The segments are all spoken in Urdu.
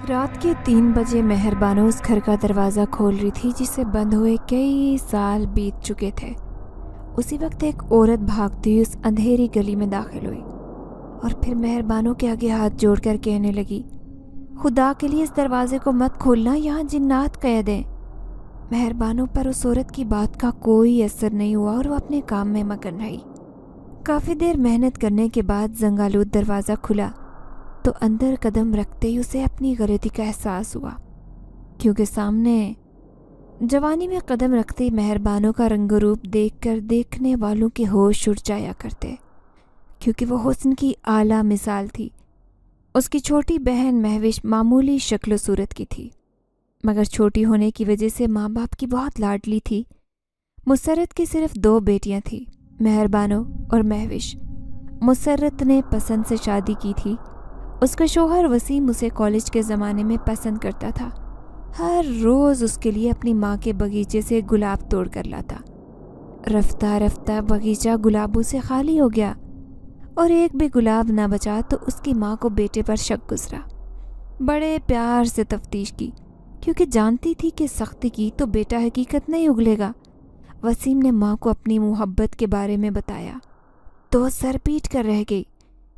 رات کے 3 بجے مہربانو اس گھر کا دروازہ کھول رہی تھی جسے بند ہوئے کئی سال بیت چکے تھے۔ اسی وقت ایک عورت بھاگتی ہوئی اس اندھیری گلی میں داخل ہوئی اور پھر مہربانو کے آگے ہاتھ جوڑ کر کہنے لگی، خدا کے لیے اس دروازے کو مت کھولنا، یہاں جنات قید ہیں۔ مہربانو پر اس عورت کی بات کا کوئی اثر نہیں ہوا اور وہ اپنے کام میں مگن رہی۔ کافی دیر محنت کرنے کے بعد زنگالود دروازہ کھلا تو اندر قدم رکھتے ہی اسے اپنی غلطی کا احساس ہوا، کیونکہ سامنے جوانی میں قدم رکھتے ہی مہربانوں کا رنگ و روپ دیکھ کر دیکھنے والوں کے ہوش اڑ جایا کرتے، کیونکہ وہ حسن کی اعلیٰ مثال تھی۔ اس کی چھوٹی بہن مہوش معمولی شکل و صورت کی تھی، مگر چھوٹی ہونے کی وجہ سے ماں باپ کی بہت لاڈلی تھی۔ مسرت کی صرف 2 بیٹیاں تھیں، مہربانو اور مہوش۔ مسرت نے پسند سے شادی کی تھی۔ اس کا شوہر وسیم اسے کالج کے زمانے میں پسند کرتا تھا۔ ہر روز اس کے لیے اپنی ماں کے باغیچے سے گلاب توڑ کر لاتا۔ رفتہ رفتہ باغیچہ گلابوں سے خالی ہو گیا اور ایک بھی گلاب نہ بچا تو اس کی ماں کو بیٹے پر شک گزرا۔ بڑے پیار سے تفتیش کی، کیونکہ جانتی تھی کہ سختی کی تو بیٹا حقیقت نہیں اگلے گا۔ وسیم نے ماں کو اپنی محبت کے بارے میں بتایا تو سر پیٹ کر رہ گئی،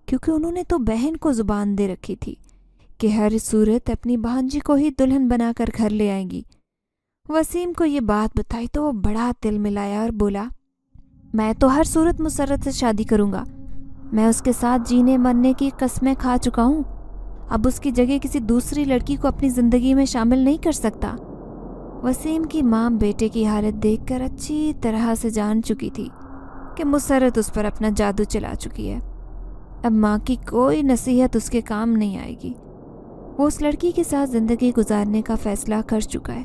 کیونکہ انہوں نے تو بہن کو زبان دے رکھی تھی کہ ہر صورت اپنی بھانجی کو ہی دلہن بنا کر گھر لے آئیں گی۔ وسیم کو یہ بات بتائی تو وہ بڑا دل ملایا اور بولا، میں تو ہر صورت مسرت سے شادی کروں گا۔ میں اس کے ساتھ جینے مرنے کی قسمیں کھا چکا ہوں، اب اس کی جگہ کسی دوسری لڑکی کو اپنی زندگی میں شامل نہیں کر سکتا۔ وسیم کی ماں بیٹے کی حالت دیکھ کر اچھی طرح سے جان چکی تھی کہ مسرت اس پر اپنا جادو چلا چکی ہے۔ اب ماں کی کوئی نصیحت اس کے کام نہیں آئے گی۔ وہ اس لڑکی کے ساتھ زندگی گزارنے کا فیصلہ کر چکا ہے،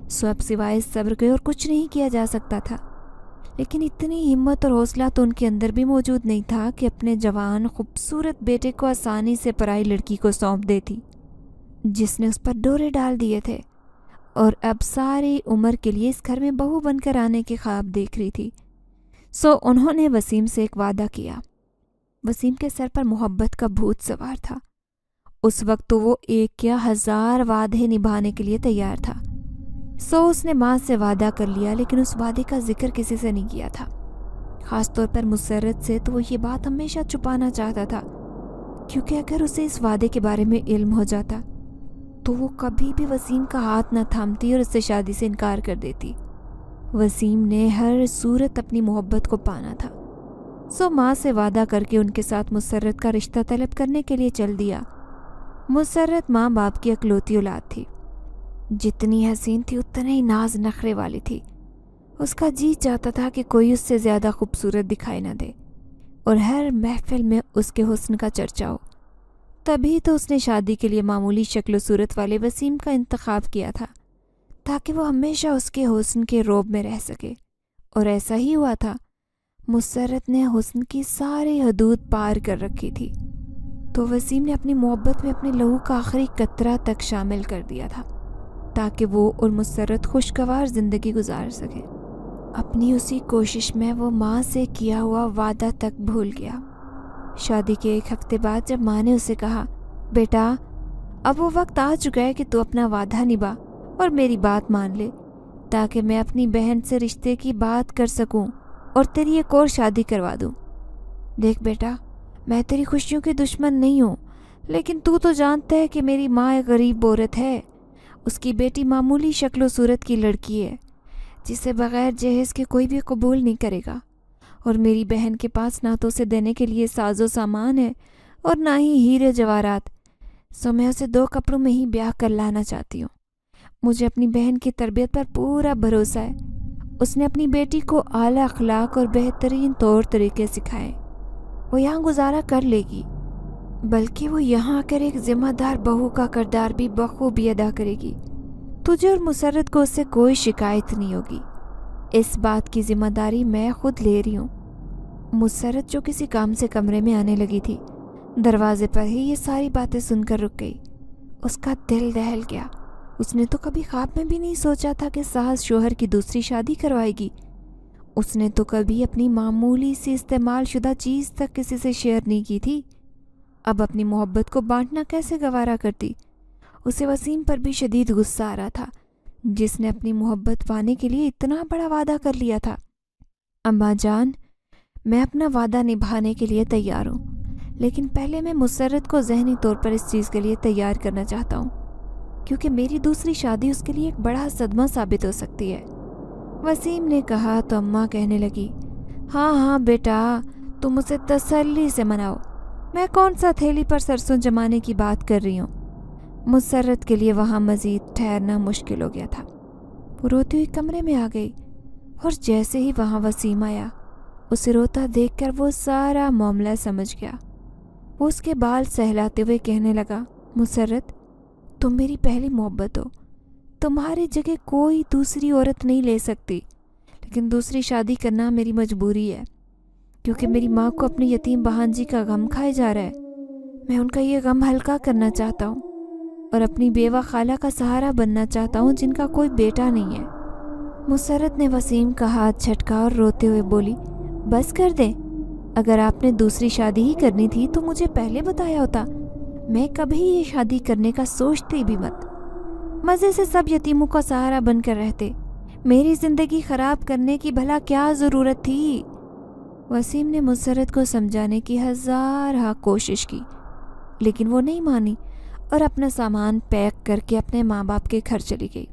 سو اب سوائے صبر کے اور کچھ نہیں کیا جا سکتا تھا۔ لیکن اتنی ہمت اور حوصلہ تو ان کے اندر بھی موجود نہیں تھا کہ اپنے جوان خوبصورت بیٹے کو آسانی سے پرائی لڑکی کو سونپ دیتی، جس نے اس پر ڈورے ڈال دیے تھے اور اب ساری عمر کے لیے اس گھر میں بہو بن کر آنے کے خواب دیکھ رہی تھی۔ سو انہوں نے وسیم سے ایک وعدہ کیا۔ وسیم کے سر پر محبت کا بھوت سوار تھا۔ اس وقت تو وہ 1 یا 1000 وعدے نبھانے کے لیے تیار تھا۔ سو اس نے ماں سے وعدہ کر لیا، لیکن اس وعدے کا ذکر کسی سے نہیں کیا تھا، خاص طور پر مسرت سے۔ تو وہ یہ بات ہمیشہ چھپانا چاہتا تھا، کیونکہ اگر اسے اس وعدے کے بارے میں علم ہو جاتا تو وہ کبھی بھی وسیم کا ہاتھ نہ تھامتی اور اس سے شادی سے انکار کر دیتی۔ وسیم نے ہر صورت اپنی محبت کو پانا تھا، سو ماں سے وعدہ کر کے ان کے ساتھ مسرت کا رشتہ طلب کرنے کے لیے چل دیا۔ مسرت ماں باپ کی اکلوتی اولاد تھی، جتنی حسین تھی اتنے ہی ناز نخرے والی تھی۔ اس کا جی چاہتا تھا کہ کوئی اس سے زیادہ خوبصورت دکھائی نہ دے اور ہر محفل میں اس کے حسن کا چرچا ہو۔ تبھی تو اس نے شادی کے لیے معمولی شکل و صورت والے وسیم کا انتخاب کیا تھا، تاکہ وہ ہمیشہ اس کے حسن کے روب میں رہ سکے، اور ایسا ہی ہوا تھا۔ مسرت نے حسن کی ساری حدود پار کر رکھی تھی، تو وسیم نے اپنی محبت میں اپنے لہو کا آخری قطرہ تک شامل کر دیا تھا، تاکہ وہ اور مسرت خوشگوار زندگی گزار سکے۔ اپنی اسی کوشش میں وہ ماں سے کیا ہوا وعدہ تک بھول گیا۔ شادی کے 1 ہفتے بعد جب ماں نے اسے کہا، بیٹا اب وہ وقت آ چکا ہے کہ تو اپنا وعدہ نبھا اور میری بات مان لے، تاکہ میں اپنی بہن سے رشتے کی بات کر سکوں اور تیری ایک اور شادی کروا دوں۔ دیکھ بیٹا، میں تیری خوشیوں کی دشمن نہیں ہوں، لیکن تو جانتا ہے کہ میری ماں ایک غریب عورت ہے۔ اس کی بیٹی معمولی شکل و صورت کی لڑکی ہے، جسے بغیر جہیز کے کوئی بھی قبول نہیں کرے گا، اور میری بہن کے پاس نہ تو اسے دینے کے لیے ساز و سامان ہے اور نہ ہی ہیرے جواہرات، سو میں اسے 2 کپڑوں میں ہی بیاہ کر لانا چاہتی ہوں۔ مجھے اپنی بہن کی تربیت پر پورا بھروسہ ہے۔ اس نے اپنی بیٹی کو اعلیٰ اخلاق اور بہترین طور طریقے سکھائے۔ وہ یہاں گزارا کر لے گی، بلکہ وہ یہاں آ کر ایک ذمہ دار بہو کا کردار بھی بخوبی ادا کرے گی۔ تجھے اور مسرت کو اس سے کوئی شکایت نہیں ہوگی۔ اس بات کی ذمہ داری میں خود لے رہی ہوں۔ مسرت جو کسی کام سے کمرے میں آنے لگی تھی، دروازے پر ہی یہ ساری باتیں سن کر رک گئی۔ اس کا دل دہل گیا۔ اس نے تو کبھی خواب میں بھی نہیں سوچا تھا کہ ساس شوہر کی دوسری شادی کروائے گی۔ اس نے تو کبھی اپنی معمولی سی استعمال شدہ چیز تک کسی سے شیئر نہیں کی تھی۔ اب اپنی محبت کو بانٹنا کیسے گوارا کرتی، اسے وسیم پر بھی شدید غصہ آ رہا تھا، جس نے اپنی محبت پانے کے لیے اتنا بڑا وعدہ کر لیا تھا۔ اماں جان، میں اپنا وعدہ نبھانے کے لیے تیار ہوں، لیکن پہلے میں مسرت کو ذہنی طور پر اس چیز کے لیے تیار کرنا چاہتا ہوں، کیونکہ میری دوسری شادی اس کے لیے ایک بڑا صدمہ ثابت ہو سکتی ہے۔ وسیم نے کہا تو اماں کہنے لگی، ہاں ہاں بیٹا، تم اسے تسلی سے مناؤ، میں کون سا تھیلی پر سرسوں جمانے کی بات کر رہی ہوں۔ مسرت کے لیے وہاں مزید ٹھہرنا مشکل ہو گیا تھا۔ وہ روتی ہوئی کمرے میں آ گئی، اور جیسے ہی وہاں وسیم آیا، اسے روتا دیکھ کر وہ سارا معاملہ سمجھ گیا۔ وہ اس کے بال سہلاتے ہوئے کہنے لگا، مسرت، تم میری پہلی محبت ہو، تمہاری جگہ کوئی دوسری عورت نہیں لے سکتی، لیکن دوسری شادی کرنا میری مجبوری ہے، کیونکہ میری ماں کو اپنی یتیم بہانجی کا غم کھائے جا رہا ہے۔ میں ان کا یہ غم ہلکا کرنا چاہتا ہوں، اور اپنی بیوہ خالہ کا سہارا بننا چاہتا ہوں جن کا کوئی بیٹا نہیں ہے۔ مسرت نے وسیم کا ہاتھ جھٹکا اور روتے ہوئے بولی، بس کر دیں، اگر آپ نے دوسری شادی ہی کرنی تھی تو مجھے پہلے بتایا ہوتا، میں کبھی یہ شادی کرنے کا سوچتی بھی مت۔ مزے سے سب یتیموں کا سہارا بن کر رہتے، میری زندگی خراب کرنے کی بھلا کیا ضرورت تھی؟ وسیم نے مسرت کو سمجھانے کی ہزارہ کوشش کی، لیکن وہ نہیں مانی اور اپنا سامان پیک کر کے اپنے ماں باپ کے گھر چلی گئی۔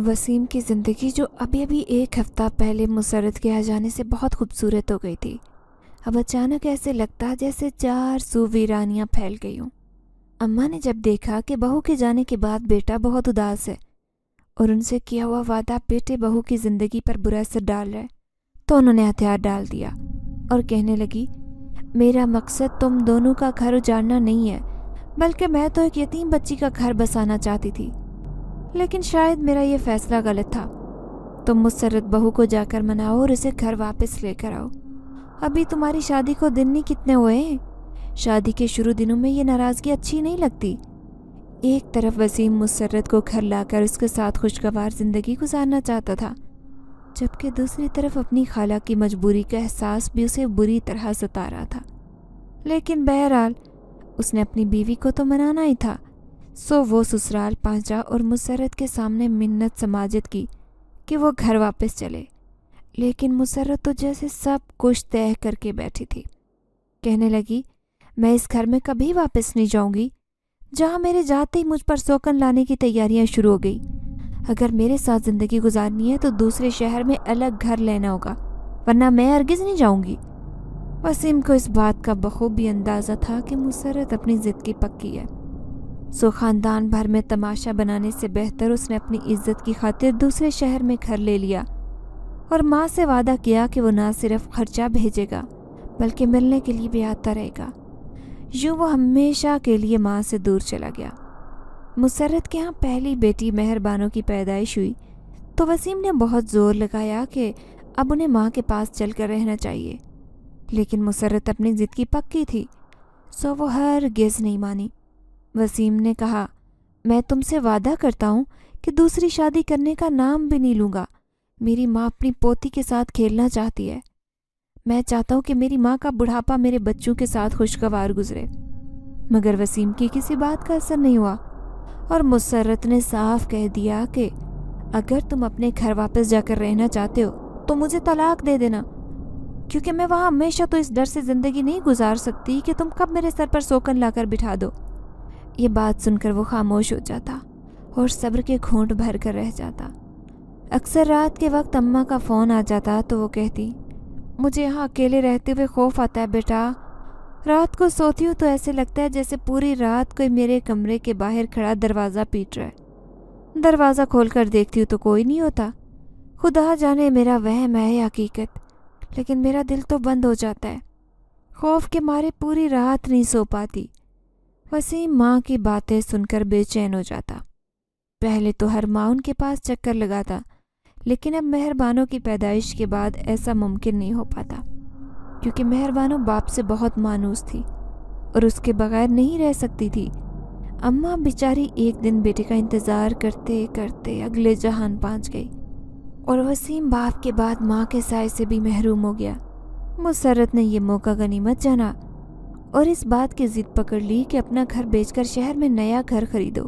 وسیم کی زندگی جو ابھی ایک ہفتہ پہلے مسرت کے آ جانے سے بہت خوبصورت ہو گئی تھی، اب اچانک ایسے لگتا جیسے چار سو ویرانیاں پھیل گئی ہوں۔ اماں نے جب دیکھا کہ بہو کے جانے کے بعد بیٹا بہت اداس ہے اور ان سے کیا ہوا وعدہ بیٹے بہو کی زندگی پر برا اثر ڈال رہا ہے، تو انہوں نے ہتھیار ڈال دیا اور کہنے لگی، میرا مقصد تم دونوں کا گھر اجاڑنا نہیں ہے، بلکہ میں تو ایک یتیم بچی کا گھر بسانا چاہتی تھی، لیکن شاید میرا یہ فیصلہ غلط تھا۔ تم مسرت بہو کو جا کر مناؤ اور اسے گھر واپس لے کر آؤ۔ ابھی تمہاری شادی کو دن نہیں کتنے ہوئے ہیں، شادی کے شروع دنوں میں یہ ناراضگی اچھی نہیں لگتی۔ ایک طرف وسیم مسرت کو گھر لا کر اس کے ساتھ خوشگوار زندگی گزارنا چاہتا تھا، جبکہ دوسری طرف اپنی خالہ کی مجبوری کا احساس بھی اسے بری طرح ستا رہا تھا۔ لیکن بہرحال اس نے اپنی بیوی کو تو منانا ہی تھا، سو وہ سسرال پہنچا اور مسرت کے سامنے منت سماجت کی کہ وہ گھر واپس چلے، لیکن مسرت تو جیسے سب کچھ طے کر کے بیٹھی تھی۔ کہنے لگی، میں اس گھر میں کبھی واپس نہیں جاؤں گی، جہاں میرے جاتے ہی مجھ پر سوکن لانے کی تیاریاں شروع ہو گئی۔ اگر میرے ساتھ زندگی گزارنی ہے تو دوسرے شہر میں الگ گھر لینا ہوگا، ورنہ میں ہرگز نہیں جاؤں گی۔ وسیم کو اس بات کا بخوبی اندازہ تھا کہ مسرت اپنی ضد کی پکی ہے، سو خاندان بھر میں تماشا بنانے سے بہتر اس نے اپنی عزت کی خاطر دوسرے شہر میں گھر لے لیا اور ماں سے وعدہ کیا کہ وہ نہ صرف خرچہ بھیجے گا بلکہ ملنے کے لیے بھی آتا رہے گا۔ یوں وہ ہمیشہ کے لیے ماں سے دور چلا گیا۔ مسرت کے ہاں پہلی بیٹی مہربانوں کی پیدائش ہوئی تو وسیم نے بہت زور لگایا کہ اب انہیں ماں کے پاس چل کر رہنا چاہیے، لیکن مسرت اپنی ضد کی پکی تھی، سو وہ ہرگز نہیں مانی۔ وسیم نے کہا، میں تم سے وعدہ کرتا ہوں کہ دوسری شادی کرنے کا نام بھی نہیں لوں گا۔ میری ماں اپنی پوتی کے ساتھ کھیلنا چاہتی ہے، میں چاہتا ہوں کہ میری ماں کا بڑھاپا میرے بچوں کے ساتھ خوشگوار گزرے۔ مگر وسیم کی کسی بات کا اثر نہیں ہوا اور مسرت نے صاف کہہ دیا کہ اگر تم اپنے گھر واپس جا کر رہنا چاہتے ہو تو مجھے طلاق دے دینا، کیونکہ میں وہاں ہمیشہ تو اس ڈر سے زندگی نہیں گزار سکتی کہ تم کب میرے سر پر سوکن لا کر بٹھا دو۔ یہ بات سن کر وہ خاموش ہو جاتا اور صبر کے گھونٹ بھر کر رہ جاتا۔ اکثر رات کے وقت اماں کا فون آ جاتا تو وہ کہتی، مجھے یہاں اکیلے رہتے ہوئے خوف آتا ہے بیٹا، رات کو سوتی ہوں تو ایسے لگتا ہے جیسے پوری رات کوئی میرے کمرے کے باہر کھڑا دروازہ پیٹ رہا ہے۔ دروازہ کھول کر دیکھتی ہوں تو کوئی نہیں ہوتا، خدا جانے میرا وہم ہے یا حقیقت، لیکن میرا دل تو بند ہو جاتا ہے، خوف کے مارے پوری رات نہیں سو پاتی۔ وسیم ماں کی باتیں سن کر بے چین ہو جاتا۔ پہلے تو ہر ماں ان کے پاس چکر لگاتا، لیکن اب مہربانوں کی پیدائش کے بعد ایسا ممکن نہیں ہو پاتا، کیونکہ مہربانوں باپ سے بہت مانوس تھی اور اس کے بغیر نہیں رہ سکتی تھی۔ اماں بیچاری ایک دن بیٹے کا انتظار کرتے کرتے اگلے جہان پہنچ گئی اور وسیم باپ کے بعد ماں کے سائے سے بھی محروم ہو گیا۔ مسرت نے یہ موقع غنیمت جانا اور اس بات کی ضد پکڑ لی کہ اپنا گھر بیچ کر شہر میں نیا گھر خریدو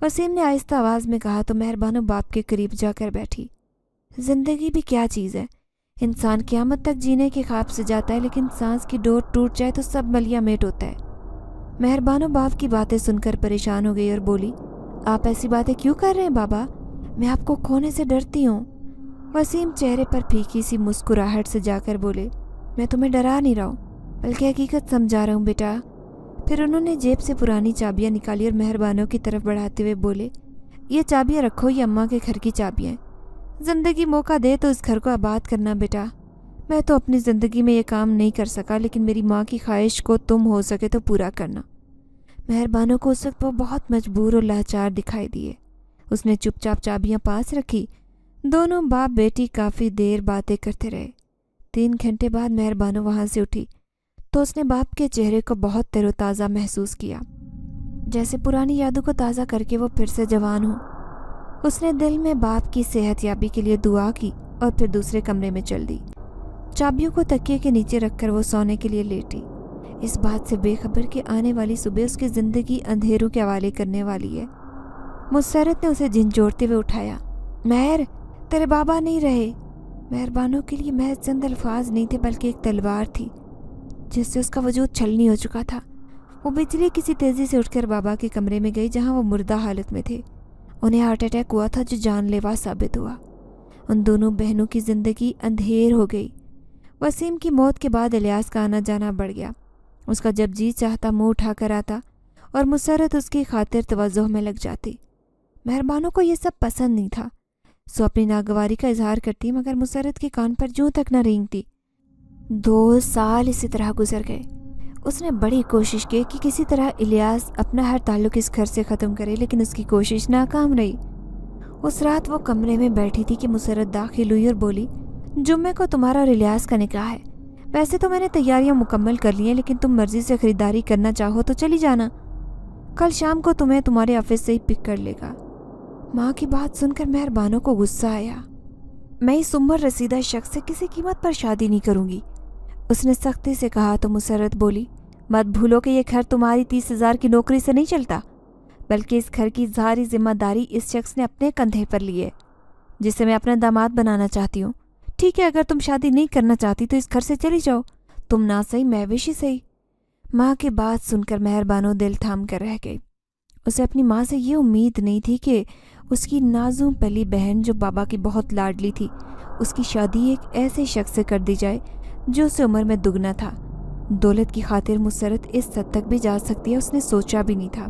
وسیم نے آہستہ آواز میں کہا تو مہربانو باپ کے قریب جا کر بیٹھی۔ زندگی بھی کیا چیز ہے، انسان قیامت تک جینے کے خواب سے جاتا ہے، لیکن سانس کی ڈور ٹوٹ جائے تو سب ملیا میٹ ہوتا ہے۔ مہربانو باپ کی باتیں سن کر پریشان ہو گئی اور بولی، آپ ایسی باتیں کیوں کر رہے ہیں بابا؟ میں آپ کو کھونے سے ڈرتی ہوں۔ وسیم چہرے پر پھیکی سی مسکراہٹ سے جا کر بولے، میں تمہیں ڈرا نہیں رہا ہوں، بلکہ حقیقت سمجھا رہا ہوں بیٹا۔ پھر انہوں نے جیب سے پرانی چابیاں نکالی اور مہربانوں کی طرف بڑھاتے ہوئے بولے، یہ چابیاں رکھو، یہ اماں کے گھر کی چابیاں ہیں۔ زندگی موقع دے تو اس گھر کو آباد کرنا بیٹا۔ میں تو اپنی زندگی میں یہ کام نہیں کر سکا، لیکن میری ماں کی خواہش کو تم ہو سکے تو پورا کرنا۔ مہربانوں کو اس وقت وہ بہت مجبور اور لاچار دکھائی دیے۔ اس نے چپ چاپ چابیاں پاس رکھی۔ دونوں باپ بیٹی کافی دیر باتیں کرتے رہے۔ 3 گھنٹے بعد مہربانو وہاں سے اٹھی تو اس نے باپ کے چہرے کو بہت تر و تازہ محسوس کیا، جیسے پرانی یادوں کو تازہ کر کے وہ پھر سے جوان ہو۔ اس نے دل میں باپ کی صحت یابی کے لیے دعا کی اور پھر دوسرے کمرے میں چل دی۔ چابیوں کو تکیے کے نیچے رکھ کر وہ سونے کے لیے لیٹی، اس بات سے بے خبر کہ آنے والی صبح اس کی زندگی اندھیروں کے حوالے کرنے والی ہے۔ مسرت نے اسے جھنجھوڑتے ہوئے اٹھایا، مہر، تیرے بابا نہیں رہے۔ مہربانوں کے لیے محض چند الفاظ نہیں تھے، بلکہ ایک تلوار تھی جس سے اس کا وجود چھلنی ہو چکا تھا۔ وہ بجلی کسی تیزی سے اٹھ کر بابا کے کمرے میں گئی جہاں وہ مردہ حالت میں تھے۔ انہیں ہارٹ اٹیک ہوا تھا جو جان لیوا ثابت ہوا۔ ان دونوں بہنوں کی زندگی اندھیر ہو گئی۔ وسیم کی موت کے بعد الیاس کا آنا جانا بڑھ گیا۔ اس کا جب جی چاہتا منہ اٹھا کر آتا اور مسرت اس کی خاطر توجہ میں لگ جاتی۔ مہربانوں کو یہ سب پسند نہیں تھا، سو اپنی ناگواری کا اظہار کرتی، مگر مسرت کے کان پر جوں تک نہ رینگتی۔ 2 سال اسی طرح گزر گئے۔ اس نے بڑی کوشش کی کہ کسی طرح الیاس اپنا ہر تعلق اس گھر سے ختم کرے، لیکن اس کی کوشش ناکام رہی۔ اس رات وہ کمرے میں بیٹھی تھی کہ مسرت داخل ہوئی اور بولی، جمعے کو تمہارا اور الیاس کا نکاح ہے۔ ویسے تو میں نے تیاریاں مکمل کر لی ہیں، لیکن تم مرضی سے خریداری کرنا چاہو تو چلی جانا۔ کل شام کو تمہیں تمہارے آفس سے ہی پک کر لے گا۔ ماں کی بات سن کر مہربانوں کو غصہ آیا۔ میں اس عمر رسیدہ شخص سے کسی قیمت پر شادی نہیں کروں گی، اس نے سختی سے کہا تو مسرت بولی، مت بھولو کہ یہ گھر تمہاری 30,000 کی نوکری سے نہیں چلتا، بلکہ اس گھر کی ساری ذمہ داری اس شخص نے اپنے کندھے پر لی ہے جسے میں اپنا داماد بنانا چاہتی ہوں۔ ٹھیک ہے، اگر تم شادی نہیں کرنا چاہتی تو اس گھر سے چلی جاؤ، تم نہ صحیح مہوش ہی صحیح۔ ماں کی بات سن کر مہربانوں دل تھام کر رہ گئی۔ اسے اپنی ماں سے یہ امید نہیں تھی کہ اس کی نازوں پلی بہن جو بابا کی بہت لاڈلی تھی، اس کی شادی ایک ایسے شخص سے کر دی جائے جو اسے عمر میں دگنا تھا۔ دولت کی خاطر مسرت اس حد تک بھی جا سکتی ہے، اس نے سوچا بھی نہیں تھا۔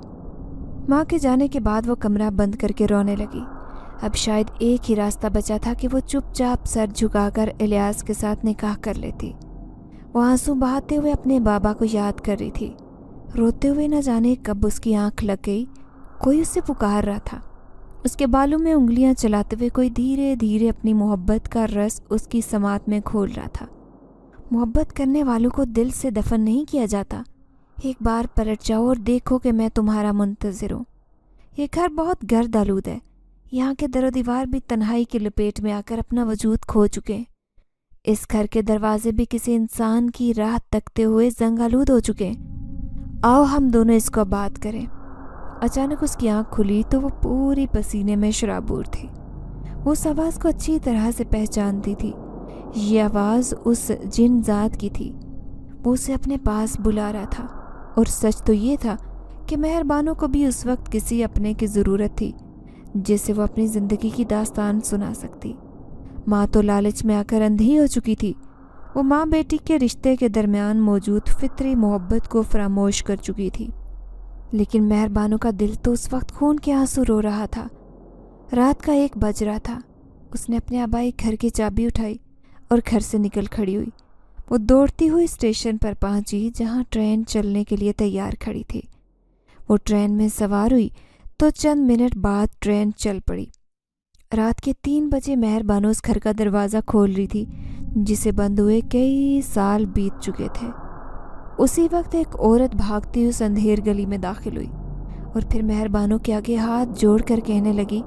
ماں کے جانے کے بعد وہ کمرہ بند کر کے رونے لگی۔ اب شاید ایک ہی راستہ بچا تھا کہ وہ چپ چاپ سر جھکا کر الیاس کے ساتھ نکاح کر لیتی۔ وہ آنسو بہاتے ہوئے اپنے بابا کو یاد کر رہی تھی، روتے ہوئے نہ جانے کب اس کی آنکھ لگ گئی، کوئی اسے پکار رہا تھا۔ اس کے بالوں میں انگلیاں چلاتے ہوئے کوئی دھیرے دھیرے اپنی محبت کا رس اس کی سماعت میں کھول رہا تھا۔ محبت کرنے والوں کو دل سے دفن نہیں کیا جاتا۔ ایک بار پلٹ جاؤ اور دیکھو کہ میں تمہارا منتظر ہوں۔ یہ گھر بہت گرد آلود ہے، یہاں کے در و دیوار بھی تنہائی کی لپیٹ میں آ کر اپنا وجود کھو چکے۔ اس گھر کے دروازے بھی کسی انسان کی راہ تکتے ہوئے زنگ آلود ہو چکے۔ آؤ ہم دونوں اس کو آباد کریں۔ اچانک اس کی آنکھ کھلی تو وہ پوری پسینے میں شرابور تھی۔ وہ اس آواز کو اچھی طرح سے پہچانتی تھی، یہ آواز اس جن ذات کی تھی۔ وہ اسے اپنے پاس بلا رہا تھا، اور سچ تو یہ تھا کہ مہربانوں کو بھی اس وقت کسی اپنے کی ضرورت تھی جسے وہ اپنی زندگی کی داستان سنا سکتی۔ ماں تو لالچ میں آ کر اندھی ہو چکی تھی۔ وہ ماں بیٹی کے رشتے کے درمیان موجود فطری محبت کو فراموش کر چکی تھی، لیکن مہربانوں کا دل تو اس وقت خون کے آنسو رو رہا تھا۔ رات کا 1 بج رہا تھا۔ اس نے اپنے آبائی گھر کی چابی اٹھائی اور گھر سے نکل کھڑی ہوئی۔ وہ دوڑتی ہوئی اسٹیشن پر پہنچی جہاں ٹرین چلنے کے لیے تیار کھڑی تھی۔ وہ ٹرین میں سوار ہوئی تو چند منٹ بعد ٹرین چل پڑی۔ رات کے 3 بجے مہربانو اس گھر کا دروازہ کھول رہی تھی جسے بند ہوئے کئی سال بیت چکے تھے۔ اسی وقت ایک عورت بھاگتی اس اندھیر گلی میں داخل ہوئی اور پھر مہربانوں کے آگے ہاتھ جوڑ کر کہنے لگی،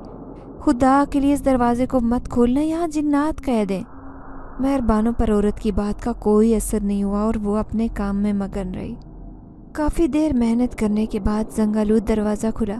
خدا کے لیے اس دروازے کو مت کھولنا، یہاں جنات قید ہیں۔ مہربانوں پر عورت کی بات کا کوئی اثر نہیں ہوا اور وہ اپنے کام میں مگن رہی۔ کافی دیر محنت کرنے کے بعد زنگ آلود دروازہ کھلا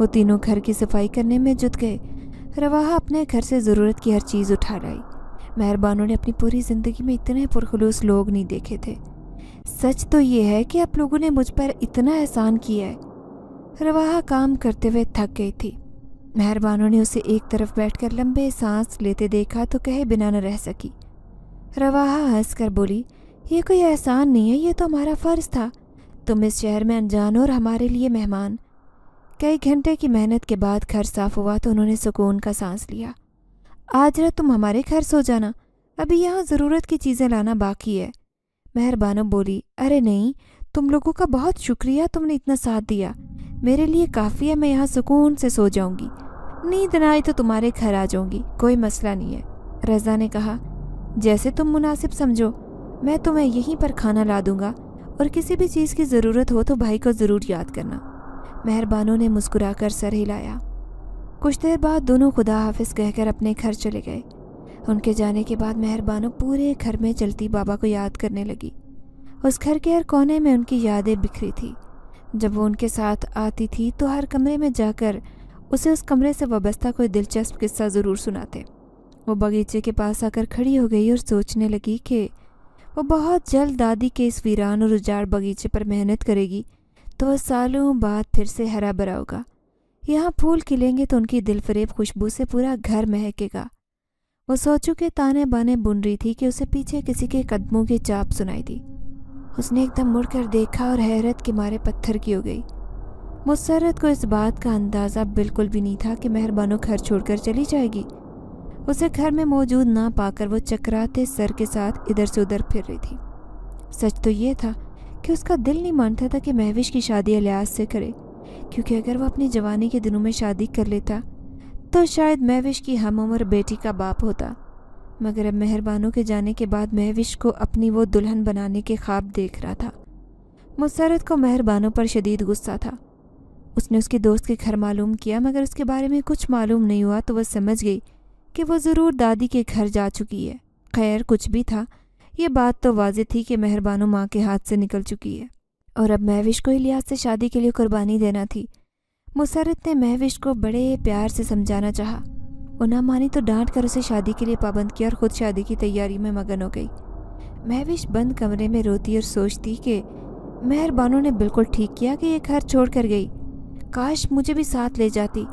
وہ تینوں گھر کی صفائی کرنے میں جٹ گئے۔ رواحہ اپنے گھر سے ضرورت کی ہر چیز اٹھا لائی۔ مہر بانو نے اپنی پوری زندگی میں اتنے پرخلوص لوگ نہیں دیکھے تھے۔ سچ تو یہ ہے کہ آپ لوگوں نے مجھ پر اتنا احسان کیا ہے۔ رواحہ کام کرتے ہوئے تھک گئی تھی۔ مہر بانو نے اسے ایک طرف بیٹھ کر لمبے سانس لیتے دیکھا تو کہے بنا نہ رہ سکی۔ رواحہ ہنس کر بولی، یہ کوئی احسان نہیں ہے، یہ تو ہمارا فرض تھا۔ تم اس شہر میں انجان اور ہمارے لیے مہمان۔ کئی گھنٹے کی محنت کے بعد گھر صاف ہوا تو انہوں نے سکون کا سانس لیا۔ آج رات تم ہمارے گھر سو جانا، ابھی یہاں ضرورت کی چیزیں لانا باقی ہے۔ مہر بانو بولی، ارے نہیں، تم لوگوں کا بہت شکریہ، تم نے اتنا ساتھ دیا، میرے لیے کافی ہے، میں یہاں سکون سے سو جاؤں گی، نیند نہ آئی تو تمہارے گھر آ جاؤں گی، کوئی مسئلہ نہیں ہے۔ رضا نے کہا، جیسے تم مناسب سمجھو، میں تمہیں یہیں پر کھانا لا دوں گا، اور کسی بھی چیز کی ضرورت ہو تو بھائی کو ضرور یاد کرنا۔ مہر بانو نے مسکرا کر سر ہلایا۔ کچھ دیر بعد دونوں خدا حافظ کہہ کر اپنے گھر چلے گئے۔ ان کے جانے کے بعد مہر بانو پورے گھر میں چلتی بابا کو یاد کرنے لگی۔ اس گھر کے ہر کونے میں ان کی یادیں بکھری تھی۔ جب وہ ان کے ساتھ آتی تھی تو ہر کمرے میں جا کر اسے اس کمرے سے وابستہ کوئی دلچسپ قصہ ضرور سناتے۔ وہ باغیچے کے پاس آ کر کھڑی ہو گئی اور سوچنے لگی کہ وہ بہت جلد دادی کے اس ویران اور اجاڑ باغیچے پر محنت کرے گی تو وہ سالوں بعد پھر سے ہرا بھرا ہوگا۔ یہاں پھول کھلیں گے تو ان کی دل فریب خوشبو سے پورا گھر مہکے گا۔ وہ سوچوں کے تانے بانے بن رہی تھی کہ اسے پیچھے کسی کے قدموں کی چاپ سنائی دی۔ اس نے ایک دم مڑ کر دیکھا اور حیرت کے مارے پتھر کی ہو گئی۔ مسرت کو اس بات کا اندازہ بالکل بھی نہیں تھا کہ مہر بانو گھر چھوڑ کر چلی جائے گی۔ اسے گھر میں موجود نہ پا کر وہ چکراتے سر کے ساتھ ادھر سے ادھر پھر رہی تھی۔ سچ تو یہ تھا کہ اس کا دل نہیں مانتا تھا کہ مہوش کی شادی الیاس سے کرے، کیونکہ اگر وہ اپنی جوانی کے دنوں میں شادی کر لیتا تو شاید مہوش کی ہم عمر بیٹی کا باپ ہوتا۔ مگر اب مہر بانو کے جانے کے بعد مہوش کو اپنی وہ دلہن بنانے کے خواب دیکھ رہا تھا۔ مسرت کو مہر بانو پر شدید غصہ تھا۔ اس نے اس کے دوست کے گھر معلوم کیا، مگر اس کے بارے میں کچھ معلوم نہیں ہوا تو وہ سمجھ گئی کہ وہ ضرور دادی کے گھر جا چکی ہے۔ خیر کچھ بھی تھا، یہ بات تو واضح تھی کہ مہر بانو ماں کے ہاتھ سے نکل چکی ہے، اور اب مہوش کو الیاس سے شادی کے لیے قربانی دینا تھی۔ مسرت نے مہوش کو بڑے پیار سے سمجھانا چاہا، وہ نہ مانی تو ڈانٹ کر اسے شادی کے لیے پابند کیا اور خود شادی کی تیاری میں مگن ہو گئی۔ مہوش بند کمرے میں روتی اور سوچتی کہ مہر بانو نے بالکل ٹھیک کیا کہ یہ گھر چھوڑ کر گئی، کاش مجھے بھی ساتھ لے جاتی،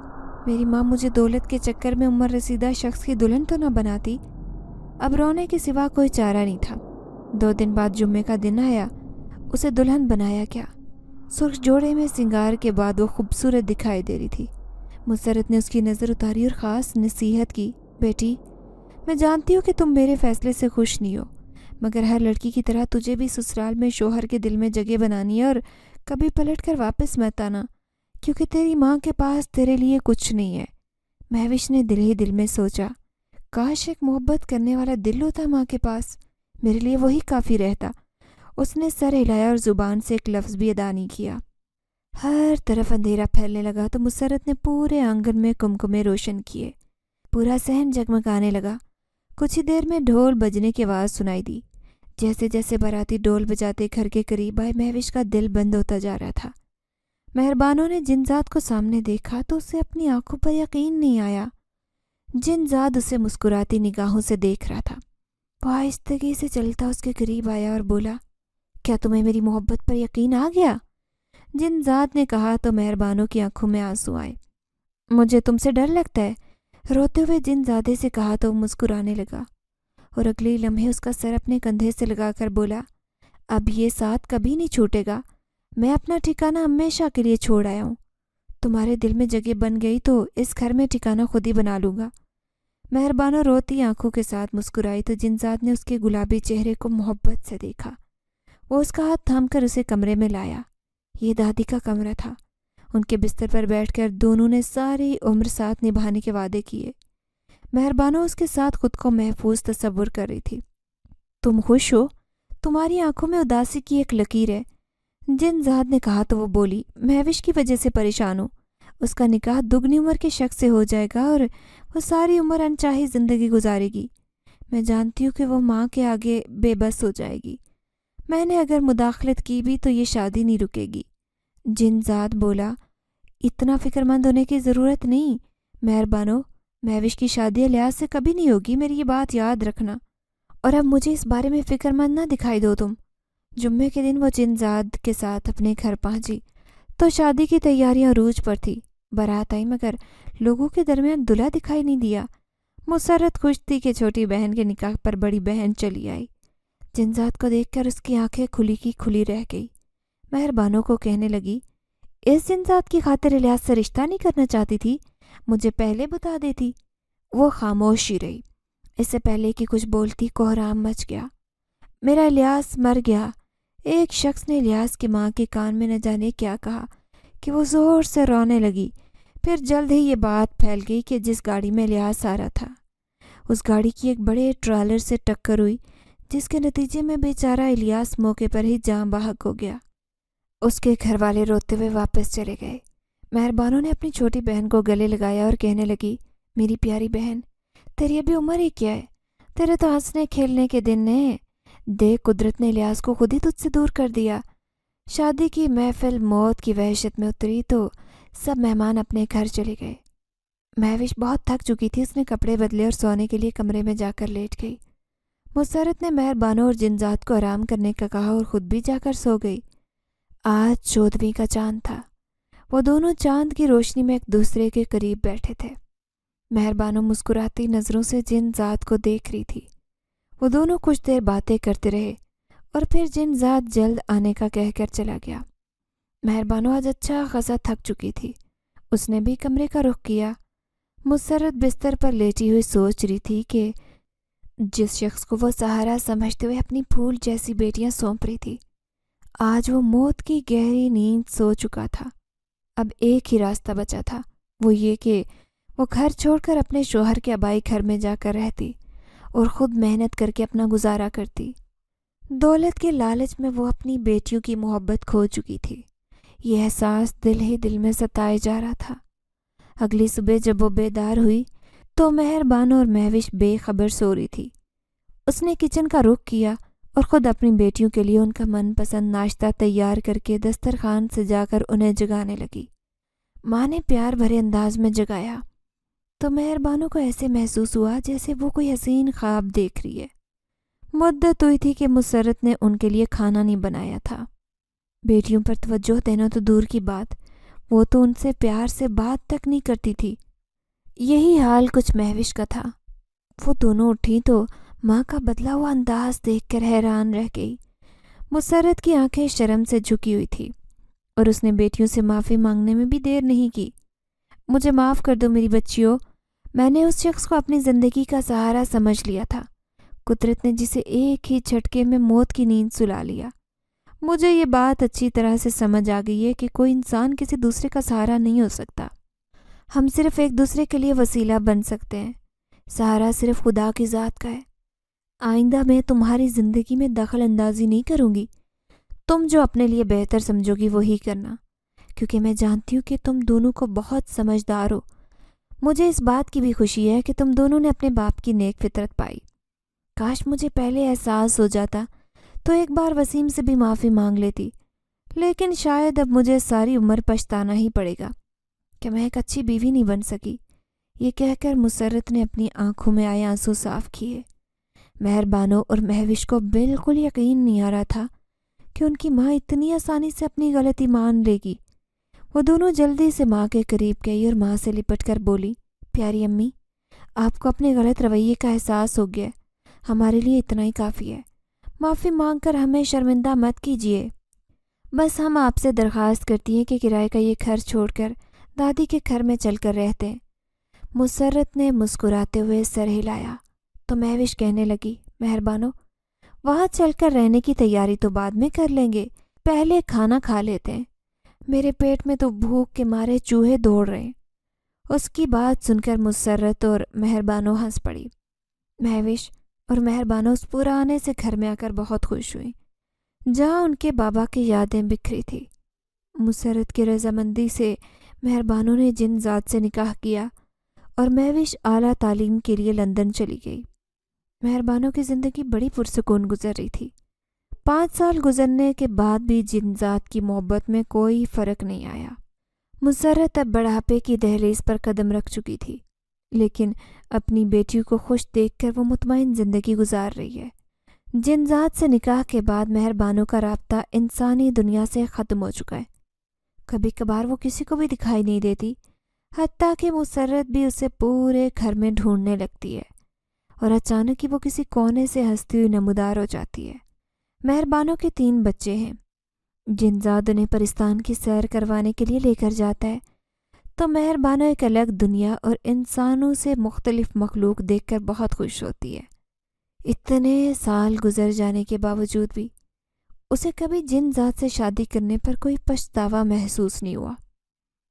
میری ماں مجھے دولت کے چکر میں عمر رسیدہ شخص کی دلہن تو نہ بناتی۔ اب رونے کے سوا کوئی چارہ نہیں تھا۔ 2 دن بعد جمعے کا دن آیا، اسے دلہن بنایا کیا؟ سرخ جوڑے میں سنگار کے بعد وہ خوبصورت دکھائی دے رہی تھی۔ مسرت نے اس کی نظر اتاری اور خاص نصیحت کی، بیٹی میں جانتی ہوں کہ تم میرے فیصلے سے خوش نہیں ہو، مگر ہر لڑکی کی طرح تجھے بھی سسرال میں شوہر کے دل میں جگہ بنانی ہے، اور کبھی پلٹ کر واپس مت آنا، کیونکہ تیری ماں کے پاس تیرے لیے کچھ نہیں ہے۔ مہوش نے دل ہی دل میں سوچا، کاش ایک محبت کرنے والا دل ہوتا ماں کے پاس، میرے لیے وہی کافی رہتا۔ اس نے سر ہلایا اور زبان سے ایک لفظ بھی ادا نہیں کیا۔ ہر طرف اندھیرا پھیلنے لگا تو مسرت نے پورے آنگن میں کمکمے روشن کیے، پورا صحن جگمگانے لگا۔ کچھ ہی دیر میں ڈھول بجنے کی آواز سنائی دی۔ جیسے جیسے باراتی ڈھول بجاتے گھر کے قریب آئے، مہوش کا دل بند ہوتا جا رہا تھا۔ مہر بانو نے جنزاد کو سامنے دیکھا تو اسے اپنی آنکھوں پر یقین نہیں آیا۔ جنزاد اسے مسکراتی نگاہوں سے دیکھ رہا تھا۔ وہ آہستگی سے چلتا اس کے قریب آیا اور بولا، کیا تمہیں میری محبت پر یقین آ گیا؟ جنزاد نے کہا تو مہر بانو کی آنکھوں میں آنسو آئے۔ مجھے تم سے ڈر لگتا ہے، روتے ہوئے جنزادے سے کہا تو وہ مسکرانے لگا، اور اگلے لمحے اس کا سر اپنے کندھے سے لگا کر بولا، اب یہ ساتھ کبھی نہیں چھوٹے گا، میں اپنا ٹھکانہ ہمیشہ کے لیے چھوڑ آیا ہوں، تمہارے دل میں جگہ بن گئی تو اس گھر میں ٹھکانہ خود ہی بنا لوں گا۔ مہر بانو روتی آنکھوں کے ساتھ مسکرائی تو جنزاد نے اس کے گلابی چہرے کو محبت سے دیکھا۔ وہ اس کا ہاتھ تھام کر اسے کمرے میں لایا۔ یہ دادی کا کمرہ تھا۔ ان کے بستر پر بیٹھ کر دونوں نے ساری عمر ساتھ نبھانے کے وعدے کیے۔ مہر بانو اس کے ساتھ خود کو محفوظ تصور کر رہی تھی۔ تم خوش ہو؟ تمہاری آنکھوں میں اداسی کی ایک لکیر ہے، جنزاد نے کہا تو وہ بولی، مہوش کی وجہ سے پریشان ہوں، اس کا نکاح دگنی عمر کے شخص سے ہو جائے گا اور وہ ساری عمر انچاہی زندگی گزارے گی۔ میں جانتی ہوں کہ وہ ماں کے آگے بے بس ہو جائے گی، میں نے اگر مداخلت کی بھی تو یہ شادی نہیں رکے گی۔ جنزاد بولا، اتنا فکر مند ہونے کی ضرورت نہیں مہربانو، مہوش کی شادی الیاس سے کبھی نہیں ہوگی، میری یہ بات یاد رکھنا۔ اور اب مجھے اس بارے میں فکر مند نہ دکھائی دو تم۔ جمعے کے دن وہ جنزاد کے ساتھ اپنے گھر پہنچی تو شادی کی تیاریاں عروج پر تھی۔ بارات آئی مگر لوگوں کے درمیان دلہا دکھائی نہیں دیا۔ مسرت خوش تھی کہ چھوٹی بہن کے نکاح پر بڑی بہن چلی آئی۔ جنزاد کو دیکھ کر اس کی آنکھیں کھلی کی کھلی رہ گئی۔ مہربانوں کو کہنے لگی، اس جنزاد کی خاطر الیاس سے رشتہ نہیں کرنا چاہتی تھی؟ مجھے پہلے بتا دیتی۔ وہ خاموش ہی رہی۔ اس سے پہلے کہ کچھ بولتی کوہرام مچ گیا۔ میرا الیاس مر گیا، ایک شخص نے الیاس کی ماں کے کان میں نہ جانے کیا کہا کہ وہ زور سے رونے لگی۔ پھر جلد ہی یہ بات پھیل گئی کہ جس گاڑی میں الیاس آ رہا تھا اس گاڑی کی ایک بڑے ٹرالر سے ٹکر ہوئی، جس کے نتیجے میں بیچارہ الیاس موقع پر ہی جاں بحق ہو گیا۔ اس کے گھر والے روتے ہوئے واپس چلے گئے۔ مہربانوں نے اپنی چھوٹی بہن کو گلے لگایا اور کہنے لگی، میری پیاری بہن، تیری ابھی عمر ہی کیا ہے؟ تیرے تو ہنسنے کھیلنے کے دن ہیں۔ دیکھ، قدرت نے الیاس کو خود ہی تجھ سے دور کر دیا۔ شادی کی محفل موت کی وحشت میں اتری تو سب مہمان اپنے گھر چلے گئے۔ مہوش بہت تھک چکی تھی، اس نے کپڑے بدلے اور سونے کے لیے کمرے میں جا کر لیٹ گئی۔ مسرت نے مہربانوں اور جنزاد کو آرام کرنے کا کہا اور خود بھی جا کر سو گئی۔ آج 14ویں کا چاند تھا۔ وہ دونوں چاند کی روشنی میں ایک دوسرے کے قریب بیٹھے تھے۔ مہربانوں مسکراتی نظروں سے جنزاد کو دیکھ رہی تھی۔ وہ دونوں کچھ دیر باتیں کرتے رہے اور پھر جنزاد جلد آنے کا کہہ کر چلا گیا۔ مہربانوں آج اچھا خاصا تھک چکی تھی، اس نے بھی کمرے کا رخ کیا۔ مسرت بستر پر لیٹی ہوئی سوچ رہی تھی کہ جس شخص کو وہ سہارا سمجھتے ہوئے اپنی پھول جیسی بیٹیاں سونپ رہی تھی، آج وہ موت کی گہری نیند سو چکا تھا۔ اب ایک ہی راستہ بچا تھا، وہ یہ کہ وہ گھر چھوڑ کر اپنے شوہر کے آبائی گھر میں جا کر رہتی اور خود محنت کر کے اپنا گزارا کرتی۔ دولت کے لالچ میں وہ اپنی بیٹیوں کی محبت کھو چکی تھی۔ یہ احساس دل ہی دل میں ستائے جا رہا تھا۔ اگلی صبح جب وہ بیدار ہوئی تو مہربان اور مہوش بے خبر سو رہی تھی۔ اس نے کچن کا رخ کیا اور خود اپنی بیٹیوں کے لیے ان کا من پسند ناشتہ تیار کر کے دسترخوان سجا کر انہیں جگانے لگی۔ ماں نے پیار بھرے انداز میں جگایا تو مہربانوں کو ایسے محسوس ہوا جیسے وہ کوئی حسین خواب دیکھ رہی ہے۔ مدت ہوئی تھی کہ مسرت نے ان کے لیے کھانا نہیں بنایا تھا۔ بیٹیوں پر توجہ دینا تو دور کی بات، وہ تو ان سے پیار سے بات تک نہیں کرتی تھی۔ یہی حال کچھ مہوش کا تھا۔ وہ دونوں اٹھی تو ماں کا بدلا ہوا انداز دیکھ کر حیران رہ گئی۔ مسرت کی آنکھیں شرم سے جھکی ہوئی تھی اور اس نے بیٹیوں سے معافی مانگنے میں بھی دیر نہیں کی۔ مجھے معاف کر دو میری بچیوں، میں نے اس شخص کو اپنی زندگی کا سہارا سمجھ لیا تھا، قدرت نے جسے ایک ہی جھٹکے میں موت کی نیند سلا لیا۔ مجھے یہ بات اچھی طرح سے سمجھ آ گئی ہے کہ کوئی انسان کسی دوسرے کا سہارا نہیں ہو سکتا، ہم صرف ایک دوسرے کے لیے وسیلہ بن سکتے ہیں، سہارا صرف خدا کی ذات کا ہے۔ آئندہ میں تمہاری زندگی میں دخل اندازی نہیں کروں گی، تم جو اپنے لیے بہتر سمجھو گی وہی کرنا، کیونکہ میں جانتی ہوں کہ تم دونوں کو بہت سمجھدار ہو۔ مجھے اس بات کی بھی خوشی ہے کہ تم دونوں نے اپنے باپ کی نیک فطرت پائی۔ کاش مجھے پہلے احساس ہو جاتا تو ایک بار وسیم سے بھی معافی مانگ لیتی، لیکن شاید اب مجھے ساری عمر پچھتانا ہی پڑے گا کہ میں ایک اچھی بیوی نہیں بن سکی۔ یہ کہہ کر مسرت نے اپنی آنکھوں میں آئے آنسو صاف کیے۔ مہربانوں اور مہوش کو بالکل یقین نہیں آ رہا تھا کہ ان کی ماں اتنی آسانی سے اپنی غلطی مان لے گی۔ وہ دونوں جلدی سے ماں کے قریب گئی اور ماں سے لپٹ کر بولی، پیاری امی، آپ کو اپنے غلط رویے کا احساس ہو گیا، ہمارے لیے اتنا ہی کافی ہے، معافی مانگ کر ہمیں شرمندہ مت کیجیے۔ بس ہم آپ سے درخواست کرتی ہیں کہ کرائے کا یہ گھر چھوڑ کر دادی کے گھر میں چل کر رہتے ہیں۔ مسرت نے مسکراتے ہوئے سر ہلایا تو مہوش کہنے لگی، مہربانو، وہاں چل کر رہنے کی تیاری تو بعد میں کر لیں گے، پہلے کھانا کھا لیتے ہیں، میرے پیٹ میں تو بھوک کے مارے چوہے دوڑ رہے ہیں۔ اس کی بات سن کر مسرت اور مہربانو ہنس پڑی۔ مہوش اور مہربانو اس پرانے سے گھر میں آ کر بہت خوش ہوئی جہاں ان کے بابا کی یادیں بکھری تھی۔ مسرت کی رضامندی سے مہربانو نے جنزاد سے نکاح کیا اور مہوش اعلیٰ تعلیم کے لیے لندن چلی گئی۔ مہربانو کی زندگی بڑی پرسکون گزر رہی تھی۔ 5 سال گزرنے کے بعد بھی جنزاد کی محبت میں کوئی فرق نہیں آیا۔ مسرت اب بڑھاپے کی دہلیز پر قدم رکھ چکی تھی، لیکن اپنی بیٹیوں کو خوش دیکھ کر وہ مطمئن زندگی گزار رہی ہے۔ جن ذات سے نکاح کے بعد مہر بانو کا رابطہ انسانی دنیا سے ختم ہو چکا ہے۔ کبھی کبھار وہ کسی کو بھی دکھائی نہیں دیتی، حتیٰ کہ مسرت بھی اسے پورے گھر میں ڈھونڈنے لگتی ہے، اور اچانک ہی وہ کسی کونے سے ہنستی ہوئی نمودار ہو جاتی ہے۔ مہر بانو کے 3 بچے ہیں۔ جنزاد انہیں پرستان کی سیر کروانے کے لیے لے کر جاتا ہے تو مہر بانو ایک الگ دنیا اور انسانوں سے مختلف مخلوق دیکھ کر بہت خوش ہوتی ہے۔ اتنے سال گزر جانے کے باوجود بھی اسے کبھی جن ذات سے شادی کرنے پر کوئی پچھتاوا محسوس نہیں ہوا۔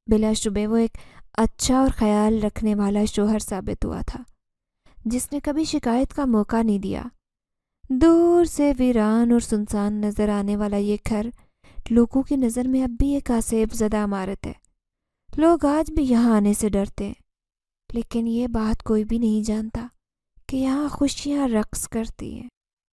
بلا شبہ وہ ایک اچھا اور خیال رکھنے والا شوہر ثابت ہوا تھا، جس نے کبھی شکایت کا موقع نہیں دیا۔ دور سے ویران اور سنسان نظر آنے والا یہ گھر لوگوں کی نظر میں اب بھی ایک آسیب زدہ عمارت ہے۔ لوگ آج بھی یہاں آنے سے ڈرتے ہیں، لیکن یہ بات کوئی بھی نہیں جانتا کہ یہاں خوشیاں رقص کرتی ہیں۔